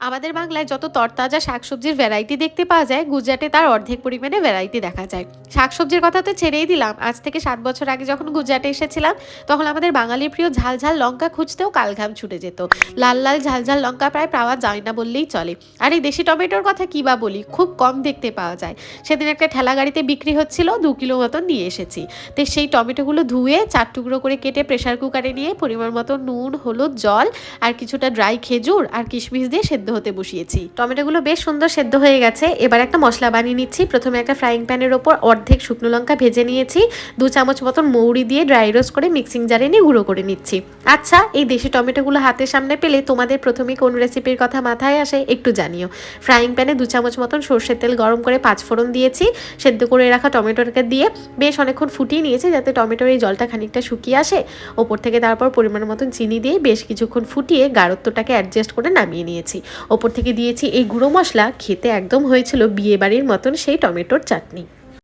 আমাদের বাংলায় যত তরতাজা শাকসবজির ভ্যারাইটি দেখতে পাওয়া যায়, গুজরাটে তার অর্ধেক পরিমাণে ভ্যারাইটি দেখা যায়। শাকসবজির কথা তো ছেড়েই দিলাম, আজ থেকে 7 বছর আগে যখন গুজরাটে এসেছিলাম, তখন আমাদের বাঙালির প্রিয় ঝাল ঝাল লঙ্কা খুঁজতেও কালঘাম ছুটে যেত। লাল লাল ঝাল ঝাল লঙ্কা প্রায় পাওয়া যায় না বললেই চলে। আর এই দেশি টমেটোর কথা কী বা বলি, খুব কম দেখতে পাওয়া যায়। সেদিন একটা ঠেলা গাড়িতে বিক্রি হচ্ছিল, 2 কিলো মতন নিয়ে এসেছি। তো সেই টমেটোগুলো ধুয়ে 4 টুকরো করে কেটে প্রেশার কুকারে নিয়ে পরিমাণ মতো নুন, হলুদ, জল আর কিছুটা ড্রাই খেজুর আর কিশমিশ দিয়ে সেদ্ধ হতে বসিয়েছি। টমেটোগুলো বেশ সুন্দর সেদ্ধ হয়ে গেছে। এবার একটা মশলা বানিয়ে নিচ্ছি। প্রথমে একটা ফ্রাইং প্যানের ওপর অর্ধেক শুকনো লঙ্কা ভেজে নিয়েছি। 2 চামচ মতন মৌরি দিয়ে ড্রাই রোস্ট করে মিক্সিং জারে নিয়ে গুঁড়ো করে নিচ্ছি। আচ্ছা, এই দেশি টমেটোগুলো হাতের সামনে পেলে তোমাদের প্রথমে কোন রেসিপির কথা মাথায় আসে একটু জানিও। ফ্রাইং প্যানে 2 চামচ মতন সর্ষের তেল গরম করে 5 ফোড়ন দিয়েছি। সেদ্ধ করে রাখা টমেটোটাকে দিয়ে বেশ অনেকক্ষণ ফুটিয়ে নিয়েছি, যাতে টমেটোর এই জলটা খানিকটা শুকিয়ে আসে। ওপর থেকে তারপর পরিমাণ মতন চিনি দিয়ে বেশ কিছুক্ষণ ফুটিয়ে গাঢ়ত্বটাকে অ্যাডজাস্ট করে নামিয়ে নিয়েছি। ওপর থেকে দিয়েছি এই গুঁড়ো মশলা। খেতে একদম হয়েছিল বিয়ে বাড়ির মতন সেই টমেটোর চাটনি।